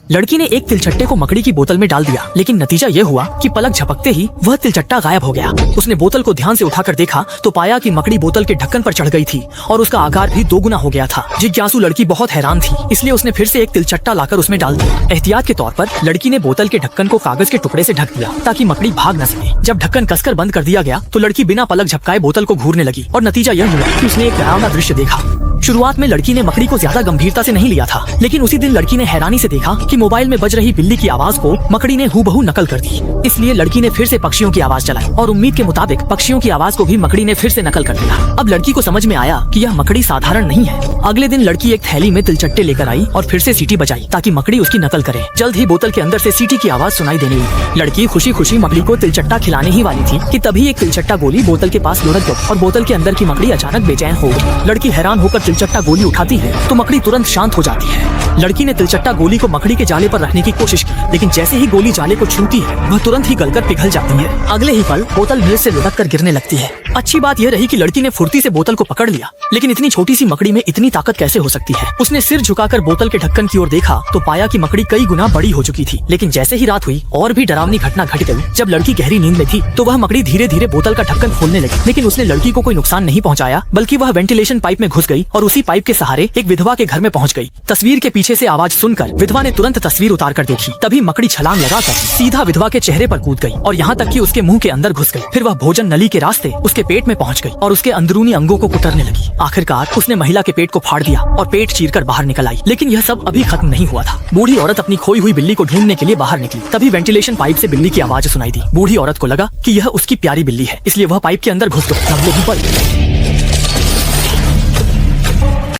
लड़की ने एक तिलचट्टे को मकड़ी की बोतल में डाल दिया, लेकिन नतीजा ये हुआ कि पलक झपकते ही वह तिलचट्टा गायब हो गया। उसने बोतल को ध्यान से उठाकर देखा तो पाया कि मकड़ी बोतल के ढक्कन पर चढ़ गई थी और उसका आकार भी दोगुना हो गया था। जिज्ञासु लड़की बहुत हैरान थी, इसलिए उसने फिर से एक तिलचट्टा लाकर उसमें डाल दिया। एहतियात के तौर पर लड़की ने बोतल के ढक्कन को कागज के टुकड़े से ढक दिया ताकि मकड़ी भाग न सके। जब ढक्कन कसकर बंद कर दिया गया तो लड़की बिना पलक झपकाए बोतल को घूरने लगी और नतीजा यह हुआ कि उसने एक डरावना दृश्य देखा। शुरुआत में लड़की ने मकड़ी को ज्यादा गंभीरता से नहीं लिया था, लेकिन उसी दिन लड़की ने हैरानी से देखा कि मोबाइल में बज रही बिल्ली की आवाज को मकड़ी ने हूबहू नकल कर दी। इसलिए लड़की ने फिर से पक्षियों की आवाज चलाई और उम्मीद के मुताबिक पक्षियों की आवाज को भी मकड़ी ने फिर से नकल कर दिया। अब लड़की को समझ में आया कि यह मकड़ी साधारण नहीं है। अगले दिन लड़की एक थैली में तिलचट्टे लेकर आई और फिर से सीटी बजाई ताकि मकड़ी उसकी नकल करे। जल्द ही बोतल के अंदर से सीटी की आवाज सुनाई देने लगी। लड़की खुशी खुशी मकड़ी को तिलचट्टा खिलाने ही वाली थी कि तभी एक तिलचट्टा गोली बोतल के पास लुढ़क गई और बोतल के अंदर की मकड़ी अचानक बेचैन हो गई। लड़की हैरान होकर तिलचट्टा गोली उठाती है तो मकड़ी तुरंत शांत हो जाती है। लड़की ने तिलचट्टा गोली को मकड़ी के जाले पर रखने की कोशिश की, लेकिन जैसे ही गोली जाले को छूती है वह तुरंत ही गलकर पिघल जाती है। अगले ही पल बोतल मेज से लुढ़क कर गिरने लगती है। अच्छी बात यह रही कि लड़की ने फुर्ती से बोतल को पकड़ लिया, लेकिन इतनी छोटी सी मकड़ी में इतनी ताकत कैसे हो सकती है। उसने सिर झुकाकर बोतल के ढक्कन की ओर देखा तो पाया कि मकड़ी कई गुना बड़ी हो चुकी थी। लेकिन जैसे ही रात हुई और भी डरावनी घटना घट गई। जब लड़की गहरी नींद में थी तो वह मकड़ी धीरे धीरे बोतल का ढक्कन खोलने लगी, लेकिन उसने लड़की को कोई नुकसान नहीं पहुंचाया, बल्कि वह वेंटिलेशन पाइप में घुस गई और उसी पाइप के सहारे एक विधवा के घर में पहुंच गई। तस्वीर के पीछे से आवाज सुनकर विधवा ने तुरंत तस्वीर उतार कर देखी। तभी मकड़ी छलांग लगाकर सीधा विधवा के चेहरे पर कूद गई और यहाँ तक कि उसके मुंह के अंदर घुस गई। फिर वह भोजन नली के रास्ते उसके पेट में पहुंच गई और उसके अंदरूनी अंगों को कुतरने लगी। आखिरकार उसने महिला के पेट को फाड़ दिया और पेट चीरकर बाहर निकल आई। लेकिन यह सब अभी खत्म नहीं हुआ था। बूढ़ी औरत अपनी खोई हुई बिल्ली को ढूंढने के लिए बाहर निकली। तभी वेंटिलेशन पाइप से बिल्ली की आवाज सुनाई दी। बूढ़ी औरत को लगा कि यह उसकी प्यारी बिल्ली है, इसलिए वह पाइप के अंदर घुस गई।